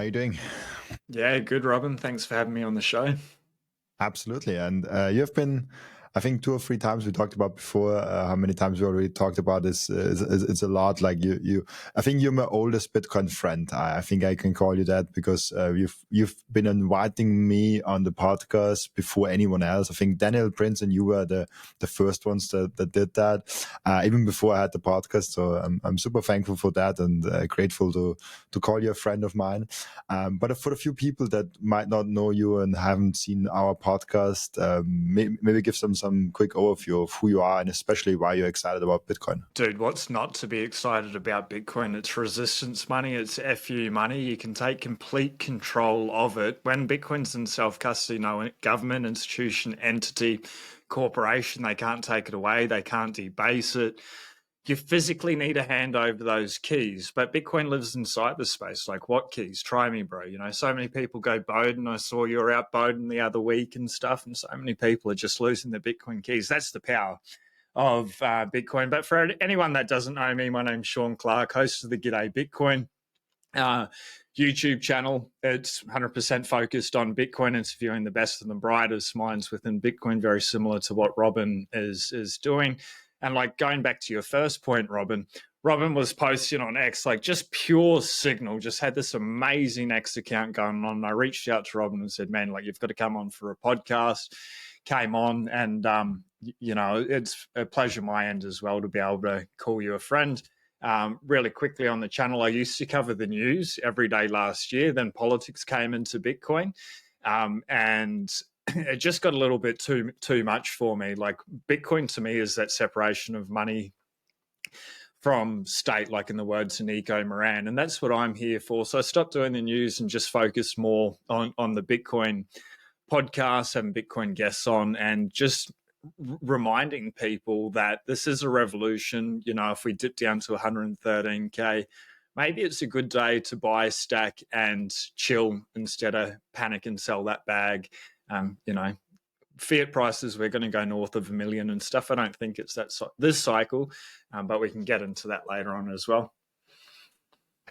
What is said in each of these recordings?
you doing? Yeah, good, Robin. Thanks for having me on the show. Absolutely. And you've been, I think, 2 or 3 times we talked about before. How many times we already talked about this? It's a lot. Like I think you're my oldest Bitcoin friend. I think I can call you that because you've been inviting me on the podcast before anyone else. I think Daniel Prince and you were the first ones that did that, even before I had the podcast. So I'm super thankful for that and grateful to call you a friend of mine. But for a few people that might not know you and haven't seen our podcast, maybe give some quick overview of who you are and especially why you're excited about Bitcoin. Dude, what's not to be excited about Bitcoin? It's resistance money. It's FU money. You can take complete control of it. When Bitcoin's in self-custody, no government, institution, entity, corporation, they can't take it away. They can't debase it. You physically need to hand over those keys, but Bitcoin lives in cyberspace. Like, what keys? Try me, bro. You know, so many people go Bowden. I saw you were out Bowden the other week and stuff, and so many people are just losing their Bitcoin keys. That's the power of Bitcoin. But for anyone that doesn't know me, my name's Sean Clark, host of the G'day Bitcoin YouTube channel. It's 100% focused on Bitcoin, interviewing the best and the brightest minds within Bitcoin, very similar to what Robin is doing. And like going back to your first point, Robin was posting on X, like just pure signal, just had this amazing X account going on. And I reached out to Robin and said, man, like you've got to come on for a podcast. Came on and, you know, it's a pleasure my end as well to be able to call you a friend. Really quickly on the channel, I used to cover the news every day last year. Then politics came into Bitcoin. And it just got a little bit too much for me. Like Bitcoin to me is that separation of money from state, like in the words of Nico Moran. And that's what I'm here for. So I stopped doing the news and just focused more on the Bitcoin podcast, having Bitcoin guests on and just reminding people that this is a revolution. You know, if we dip down to 113K, maybe it's a good day to buy a stack and chill instead of panic and sell that bag. You know, fiat prices, we're going to go north of 1 million and stuff. I don't think it's that this cycle, but we can get into that later on as well.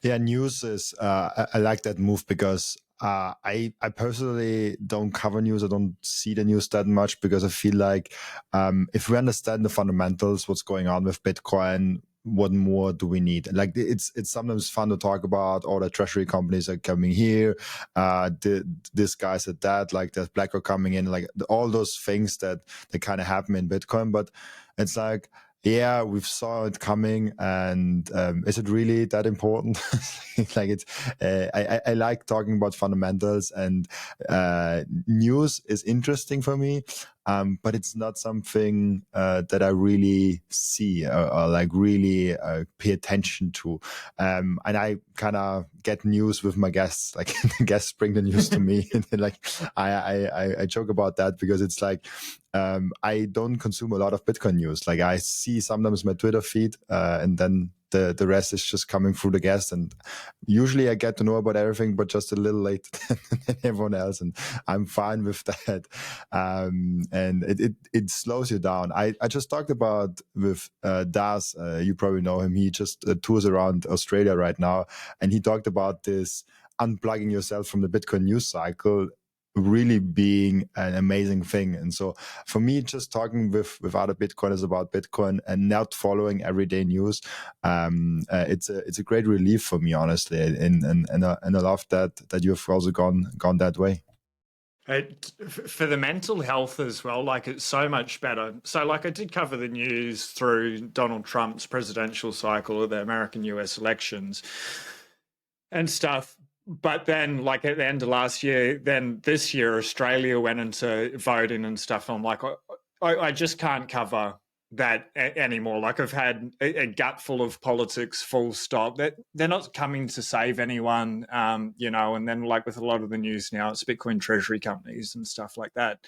Yeah, news is, I like that move because I personally don't cover news. I don't see the news that much because I feel like if we understand the fundamentals, what's going on with Bitcoin, what more do we need? Like it's sometimes fun to talk about all the treasury companies are coming here. This guy said that, like there's BlackRock coming in, like all those things that kind of happen in Bitcoin. But it's like, yeah, we've saw it coming, and is it really that important? Like it's, I like talking about fundamentals, and news is interesting for me, but it's not something that I really see or like really pay attention to. And I kind of get news with my guests. Like the guests bring the news to me, and then, like I joke about that because it's like. I don't consume a lot of Bitcoin news. Like I see sometimes my Twitter feed, and then the rest is just coming through the guests. And usually I get to know about everything, but just a little later than everyone else. And I'm fine with that. And it slows you down. I just talked about with Das. You probably know him. He just tours around Australia right now, and he talked about this unplugging yourself from the Bitcoin news cycle really being an amazing thing. And so for me, just talking with other Bitcoiners about Bitcoin and not following everyday news, it's a great relief for me, honestly. And I love that you've also gone that way. For the mental health as well, like it's so much better. So like I did cover the news through Donald Trump's presidential cycle of the American US elections and stuff. But then, like at the end of last year, then this year, Australia went into voting and stuff. And I'm like, I just can't cover that anymore. Like I've had a gut full of politics, full stop. That they're not coming to save anyone, you know. And then, like with a lot of the news now, it's Bitcoin treasury companies and stuff like that.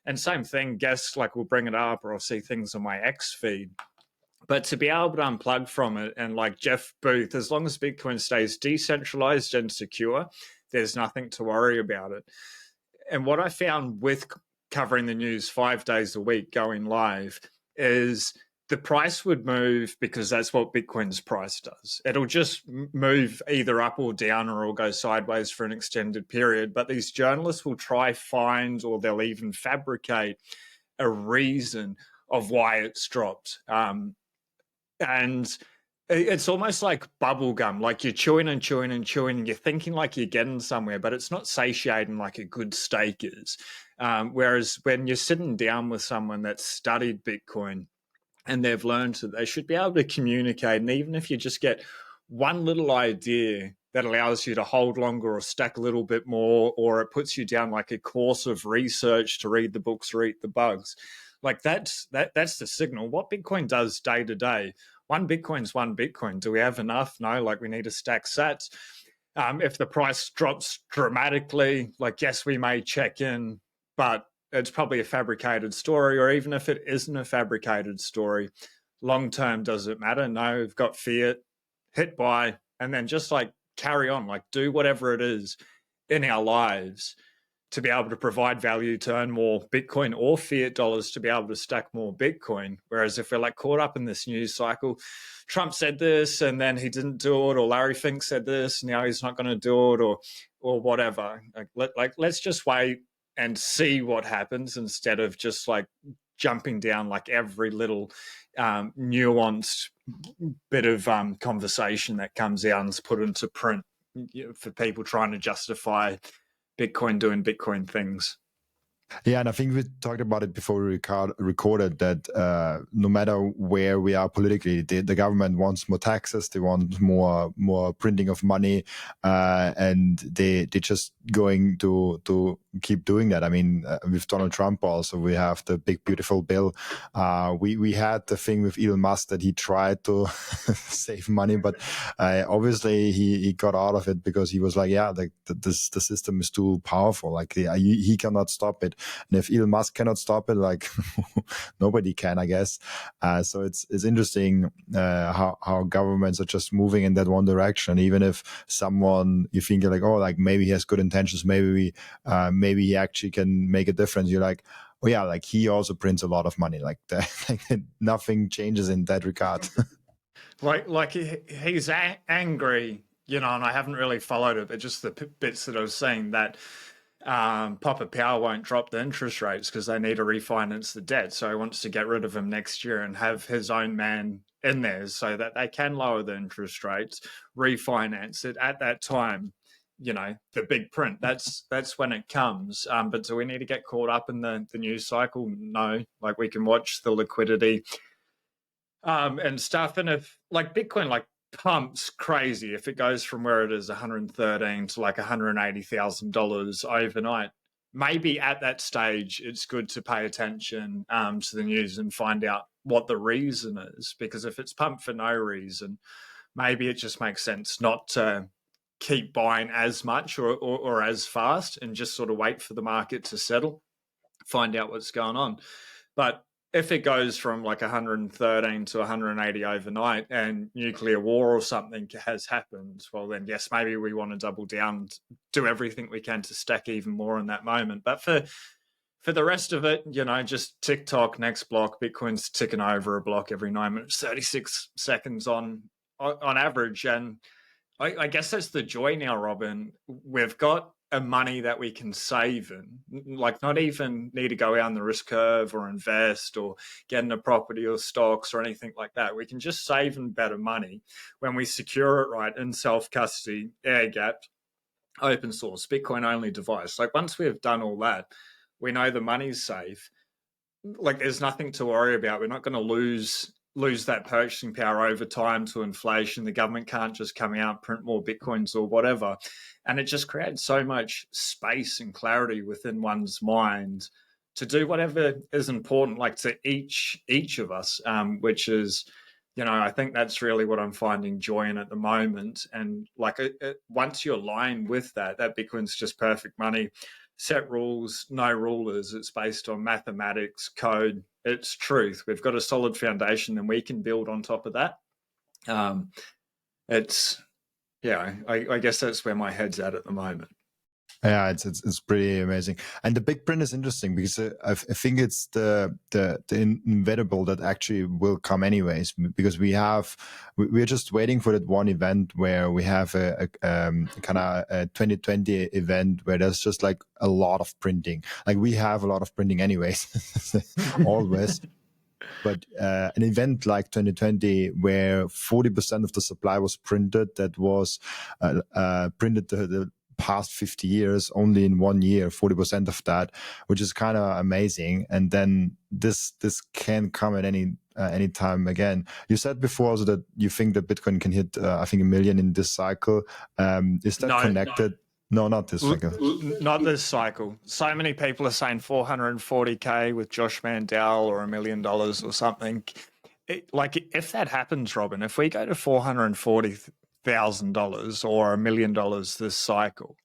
And same thing, guests like will bring it up, or I'll see things on my X feed. But to be able to unplug from it, and like Jeff Booth, as long as Bitcoin stays decentralized and secure, there's nothing to worry about it. And what I found with covering the news 5 days a week, going live, is the price would move because that's what Bitcoin's price does. It'll just move either up or down, or it'll go sideways for an extended period. But these journalists will try find, or they'll even fabricate a reason of why it's dropped. And it's almost like bubble gum, like you're chewing and chewing and chewing, and you're thinking like you're getting somewhere, but it's not satiating like a good steak is. Whereas when you're sitting down with someone that's studied Bitcoin, and they've learned that they should be able to communicate. And even if you just get one little idea that allows you to hold longer or stack a little bit more, or it puts you down like a course of research to read the books or eat the bugs, like that's the signal. What Bitcoin does day to day, one Bitcoin's one Bitcoin. Do we have enough? No, like we need to stack sats. If the price drops dramatically, like yes, we may check in, but it's probably a fabricated story. Or even if it isn't a fabricated story, long term, does it matter? No, we've got fiat, hit buy, and then just like carry on, like do whatever it is in our lives to be able to provide value, to earn more Bitcoin or fiat dollars to be able to stack more Bitcoin. Whereas if we're like caught up in this news cycle, Trump said this and then he didn't do it, or Larry Fink said this, now he's not going to do it, or whatever. Let's just wait and see what happens, instead of just like jumping down like every little nuanced bit of conversation that comes out and is put into print, for people trying to justify Bitcoin doing Bitcoin things. Yeah, and I think we talked about it before we recorded that no matter where we are politically, the government wants more taxes, they want more printing of money, and they're just going to keep doing that. I mean, with Donald Trump also, we have the big beautiful bill. We had the thing with Elon Musk that he tried to save money, but obviously he got out of it because he was like, yeah, the system is too powerful. Like he cannot stop it. And if Elon Musk cannot stop it, like nobody can, I guess. So it's interesting how governments are just moving in that one direction. Even if someone you think like, oh, like maybe he has good intentions, maybe he actually can make a difference. You're like, oh yeah, like he also prints a lot of money. Like nothing changes in that regard. like he's angry, and I haven't really followed it, but just the bits that I was saying that. Papa Power won't drop the interest rates because they need to refinance the debt. So he wants to get rid of him next year and have his own man in there so that they can lower the interest rates, refinance it at that time. The big print. That's when it comes. But do we need to get caught up in the news cycle? No. Like we can watch the liquidity and stuff. And if like Bitcoin, like pumps crazy, if it goes from where it is 113 to like $180,000 overnight, maybe at that stage it's good to pay attention to the news and find out what the reason is, because if it's pumped for no reason, maybe it just makes sense not to keep buying as much or as fast, and just sort of wait for the market to settle, find out what's going on. But if it goes from like 113 to 180 overnight and nuclear war or something has happened, well, then yes, maybe we want to double down, do everything we can to stack even more in that moment. But for the rest of it, just TikTok, next block, Bitcoin's ticking over a block every 9 minutes, 36 seconds on average. And I guess that's the joy now, Robin. We've got a money that we can save in, like not even need to go out on the risk curve or invest or get into property or stocks or anything like that. We can just save in better money when we secure it right in self-custody, air-gapped, open source, Bitcoin-only device. Like once we've done all that, we know the money's safe. Like there's nothing to worry about. We're not going to lose that purchasing power over time to inflation. The government can't just come out, print more Bitcoins or whatever. And it just creates so much space and clarity within one's mind to do whatever is important, like to each of us, which is, I think that's really what I'm finding joy in at the moment. And like once you align with that Bitcoin's just perfect money, set rules, no rulers. It's based on mathematics, code. It's truth. We've got a solid foundation and we can build on top of that. I guess that's where my head's at the moment. Yeah, it's pretty amazing, and the big print is interesting because I think it's the inevitable that actually will come anyways, because we're just waiting for that one event where we have a kind of a 2020 event where there's just like a lot of printing. Like we have a lot of printing anyways, always. But an event like 2020, where 40% of the supply was printed, that was printed the past 50 years, only in 1 year, 40% of that, which is kind of amazing. And then this can come at any time again. You said before also that you think that Bitcoin can hit, I think, 1 million in this cycle. Is that connected? No, not this cycle. Not this cycle. So many people are saying 440K with Josh Mandel or $1 million or something. Like, if that happens, Robin, if we go to $440,000 or $1 million this cycle,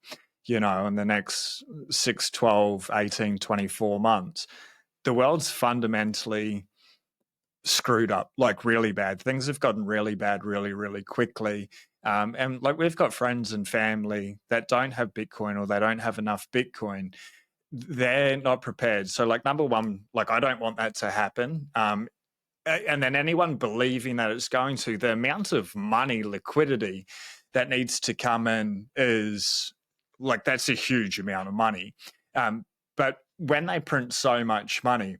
in the next 6, 12, 18, 24 months, the world's fundamentally screwed up, like really bad. Things have gotten really bad really, really quickly. And like we've got friends and family that don't have Bitcoin or they don't have enough Bitcoin. They're not prepared. So like number one, like I don't want that to happen. And then anyone believing that it's going to, the amount of money, liquidity that needs to come in is like, that's a huge amount of money. But when they print so much money,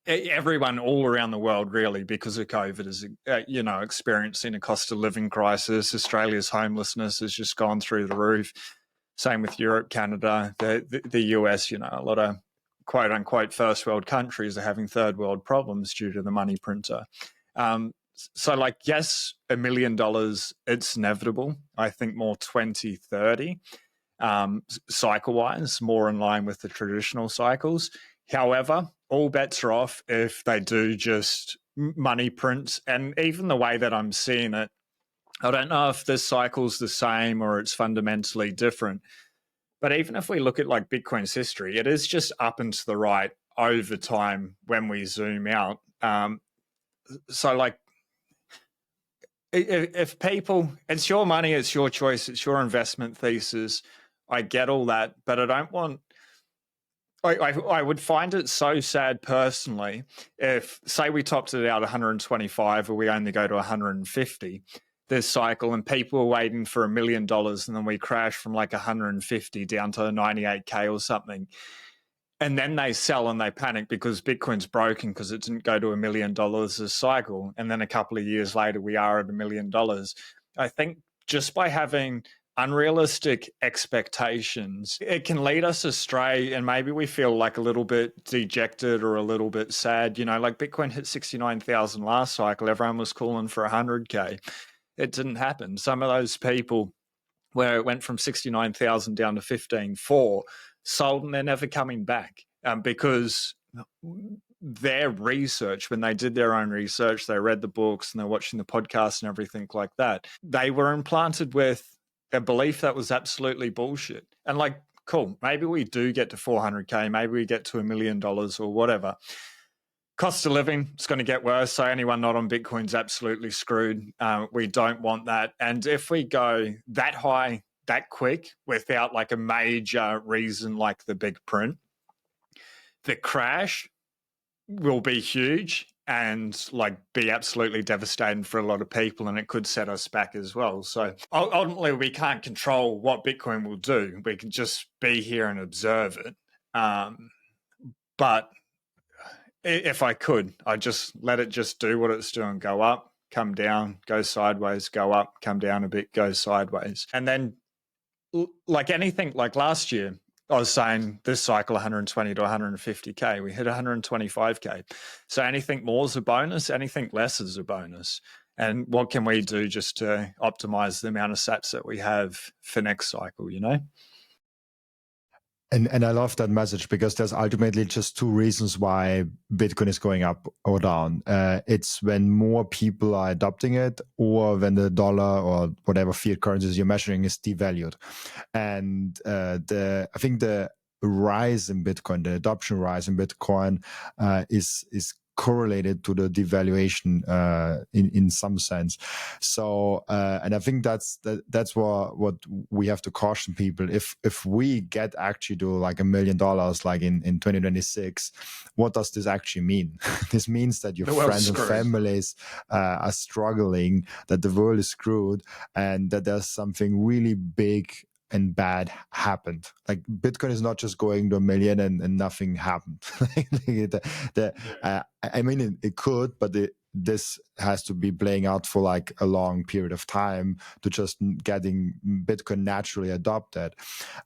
everyone all around the world, really, because of COVID, is experiencing a cost of living crisis. Australia's homelessness has just gone through the roof. Same with Europe, Canada, the US. A lot of quote unquote first world countries are having third world problems due to the money printer. So, like, yes, $1 million, it's inevitable. I think more 2030 cycle wise, more in line with the traditional cycles. However, all bets are off if they do just money print. And even the way that I'm seeing it, I don't know if this cycle's the same or it's fundamentally different. But even if we look at like Bitcoin's history, it is just up and to the right over time when we zoom out. So like, if people, it's your money, it's your choice, it's your investment thesis. I get all that, but I don't want, I would find it so sad personally if, say, we topped it out 125 or we only go to 150 this cycle and people are waiting for $1 million and then we crash from like 150 down to 98K or something. And then they sell and they panic because Bitcoin's broken because it didn't go to $1 million this cycle. And then a couple of years later, we are at $1 million. I think just by having unrealistic expectations, it can lead us astray and maybe we feel like a little bit dejected or a little bit sad. Like Bitcoin hit 69,000 last cycle, everyone was calling for 100K. It didn't happen. Some of those people where it went from 69,000 down to 15.4 sold and they're never coming back because their research, when they did their own research, they read the books and they're watching the podcasts and everything like that, they were implanted with a belief that was absolutely bullshit. And like, cool, maybe we do get to 400K, maybe we get to $1 million or whatever. Cost of living is going to get worse. So anyone not on Bitcoin's absolutely screwed. We don't want that. And if we go that high, that quick, without like a major reason like the big print, the crash will be huge and like be absolutely devastating for a lot of people, and it could set us back as well. So ultimately, we can't control what Bitcoin will do. We can just be here and observe it. But if I could, I'd just let it just do what it's doing, go up, come down, go sideways, go up, come down a bit, go sideways. And then like anything, like last year, I was saying this cycle 120 to 150K. We hit 125K. So anything more is a bonus, anything less is a bonus. And what can we do just to optimize the amount of sats that we have for next cycle, And I love that message because there's ultimately just two reasons why Bitcoin is going up or down. It's when more people are adopting it, or when the dollar or whatever fiat currencies you're measuring is devalued. And I think the rise in Bitcoin, the adoption rise in Bitcoin, is correlated to the devaluation in some sense. So and I think that's what we have to caution people. If we get actually to like $1 million like in 2026, what does this actually mean? This means that your friends and families are struggling, that the world is screwed, and that there's something really big and bad happened. Like Bitcoin is not just going to $1 million and nothing happened. I mean, it could, but this has to be playing out for like a long period of time to just getting Bitcoin naturally adopted.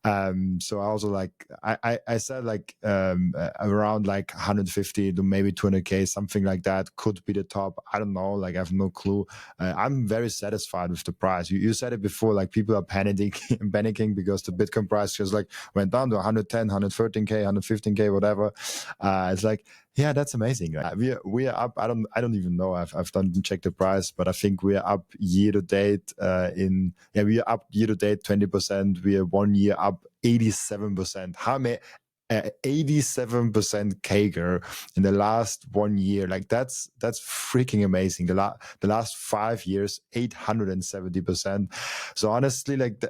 So I also like, I said like around like 150 to maybe 200K, something like that could be the top. I don't know, like I have no clue. I'm very satisfied with the price. You said it before, like people are panicking because the Bitcoin price just like went down to 110, 113K, 115K, whatever. It's like, yeah, that's amazing. We are up. I don't even know. I've done check the price, but I think we are up year to date. We are up year to date 20%. We are 1 year up 87%. How many? 87% CAGR in the last 1 year. Like that's freaking amazing. The last 5 years, 870%. So honestly, like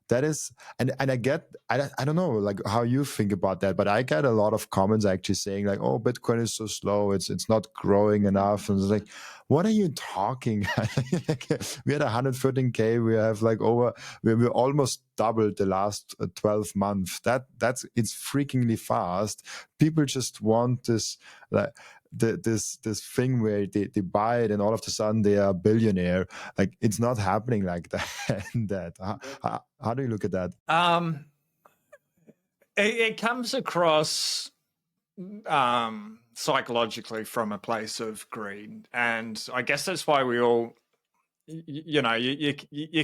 that is, and I get, I don't know like how you think about that, but I get a lot of comments actually saying like, oh, Bitcoin is so slow, it's not growing enough. And it's like, what are you talking? Like, we had 113K, we have like we almost doubled the last 12 months. It's freakingly fast. People just want this like this thing where they buy it and all of a sudden they are a billionaire. Like it's not happening like that. How do you look at that? It comes across psychologically from a place of greed, and I guess that's why we all, you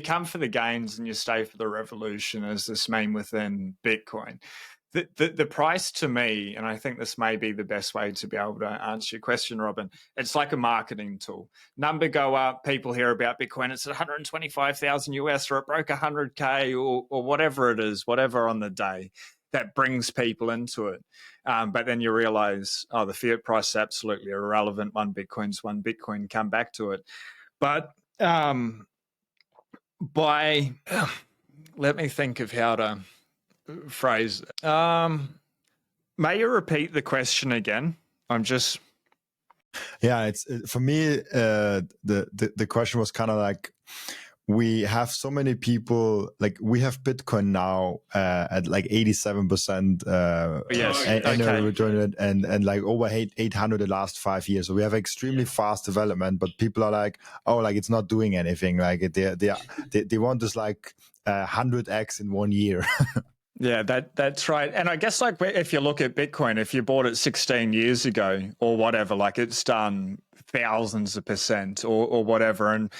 come for the gains and you stay for the revolution, as this meme within Bitcoin. The price to me, and I think this may be the best way to be able to answer your question, Robin, it's like a marketing tool. Number go up, people hear about Bitcoin, it's at 125,000 US, or it broke 100K, or whatever it is, whatever on the day. That brings people into it. But then you realize, the fiat price is absolutely irrelevant. One Bitcoin's one Bitcoin, come back to it. But let me think of how to phrase it. May you repeat the question again? It's for me, the question was kind of like, we have so many people, like we have Bitcoin now at like 87% annual return, and like over 800 the last 5 years. So we have extremely fast development, but people are like, oh, like it's not doing anything. Like they want this like 100x in 1 year. Yeah, that's right. And I guess like if you look at Bitcoin, if you bought it 16 years ago or whatever, like it's done thousands of percent or whatever. And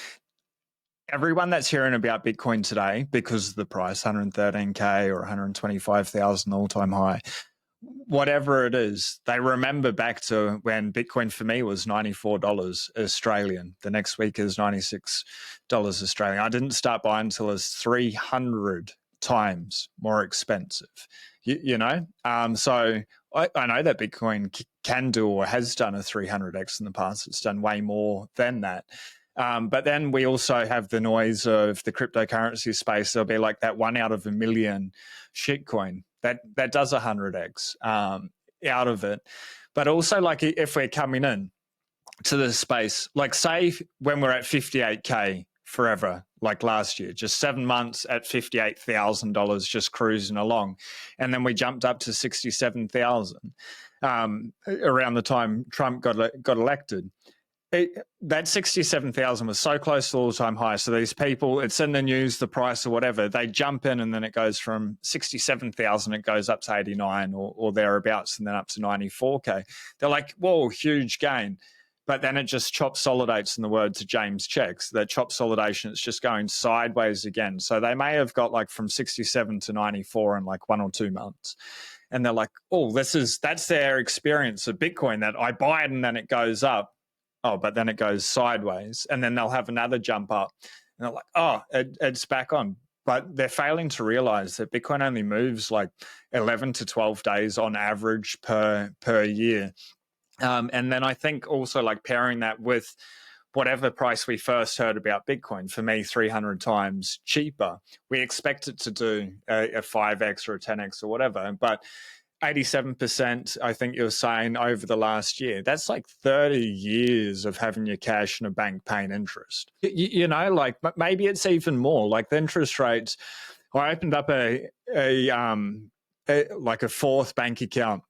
everyone that's hearing about Bitcoin today, because of the price, 113K or 125,000 all-time high, whatever it is, they remember back to when Bitcoin for me was $94 Australian. The next week is $96 Australian. I didn't start buying until it was 300 times more expensive, so I know that Bitcoin can do or has done a 300x in the past. It's done way more than that. But then we also have the noise of the cryptocurrency space. There'll be like that 1 out of a million shitcoin that does 100x out of it. But also, like if we're coming in to the space, like say when we're at 58K forever, like last year, just 7 months at $58,000, just cruising along, and then we jumped up to 67,000 around the time Trump got elected. That 67,000 was so close to all-time high. So these people, it's in the news, the price or whatever, they jump in and then it goes from 67,000, it goes up to 89 or thereabouts, and then up to 94K. They're like, whoa, huge gain. But then it just chop-solidates, in the words of James Checks. That chop-solidation, it's just going sideways again. So they may have got like from 67 to 94 in like 1 or 2 months. And they're like, oh, that's their experience of Bitcoin, that I buy it and then it goes up. Oh, but then it goes sideways, and then they'll have another jump up. And they're like, oh, it's back on. But they're failing to realize that Bitcoin only moves like 11 to 12 days on average per year. And then I think also like pairing that with whatever price we first heard about Bitcoin, for me, 300 times cheaper. We expect it to do a 5x or a 10x or whatever, but 87%, I think you're saying, over the last year. That's like 30 years of having your cash in a bank paying interest. You know, like maybe it's even more. Like the interest rates. I opened up like a fourth bank account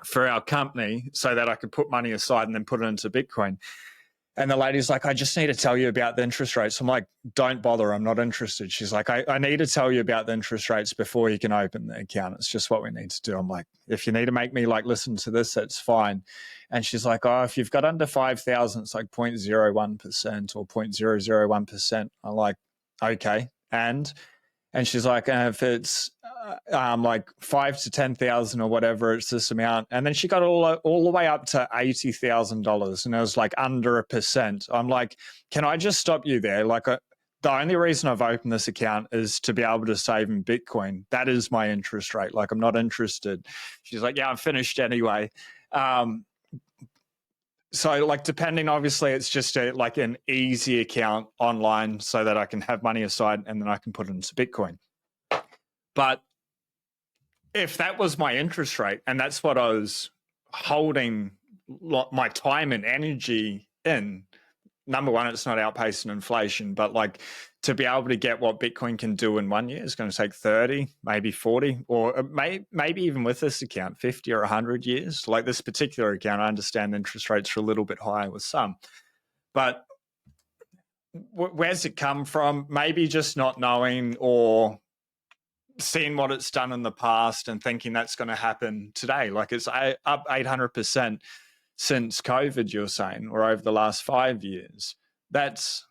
for our company so that I could put money aside and then put it into Bitcoin. And the lady's like, I just need to tell you about the interest rates. I'm like, don't bother. I'm not interested. She's like, I need to tell you about the interest rates before you can open the account. It's just what we need to do. I'm like, if you need to make me like listen to this, that's fine. And she's like, oh, if you've got under 5,000, it's like 0.01% or 0.001%. I'm like, okay. And she's like, if it's like 5 to 10,000 or whatever, it's this amount. And then she got all the way up to $80,000, and it was like under 1%. I'm like, can I just stop you there? Like, the only reason I've opened this account is to be able to save in Bitcoin. That is my interest rate. Like, I'm not interested. She's like, yeah, I'm finished anyway. So like, depending, obviously it's just like an easy account online so that I can have money aside and then I can put it into Bitcoin. But if that was my interest rate and that's what I was holding my time and energy in, number one, it's not outpacing inflation, but like to be able to get what Bitcoin can do in 1 year is going to take 30, maybe 40, or maybe even with this account, 50 or 100 years. Like this particular account, I understand interest rates are a little bit higher with some, but where's it come from? Maybe just not knowing or seeing what it's done in the past and thinking that's going to happen today. Like it's up 800% since COVID, you're saying, or over the last 5 years. That's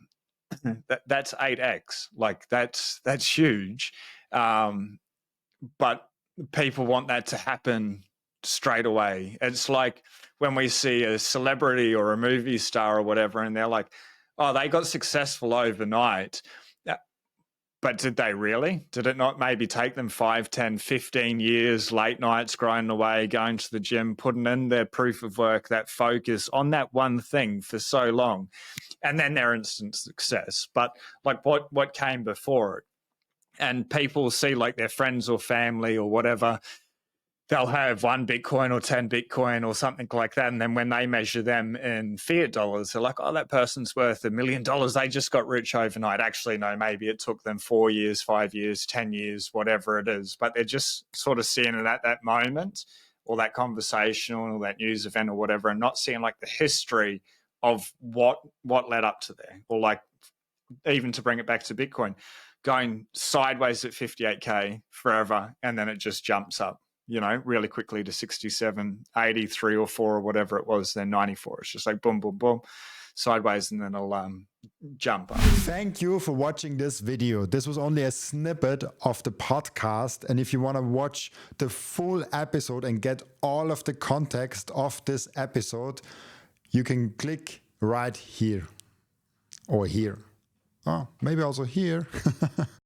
8x. Like that's huge. But people want that to happen straight away. It's like when we see a celebrity or a movie star or whatever, and they're like, oh, they got successful overnight. But did they really? Did it not maybe take them 5, 10, 15 years, late nights, grinding away, going to the gym, putting in their proof of work, that focus on that one thing for so long, and then their instant success? But like what came before it? And people see like their friends or family or whatever, they'll have 1 Bitcoin or 10 Bitcoin or something like that. And then when they measure them in fiat dollars, they're like, oh, that person's worth $1 million. They just got rich overnight. Actually, no, maybe it took them 4 years, 5 years, 10 years, whatever it is. But they're just sort of seeing it at that moment or that conversation or that news event or whatever, and not seeing like the history of what led up to there, or like even to bring it back to Bitcoin, going sideways at 58K forever, and then it just jumps up, you know, really quickly to 67, 83 or 4 or whatever it was, then 94. It's just like boom, boom, boom, sideways, and then it'll jump up. Thank you for watching this video. This was only a snippet of the podcast. And if you want to watch the full episode and get all of the context of this episode, you can click right here or here. Oh, maybe also here.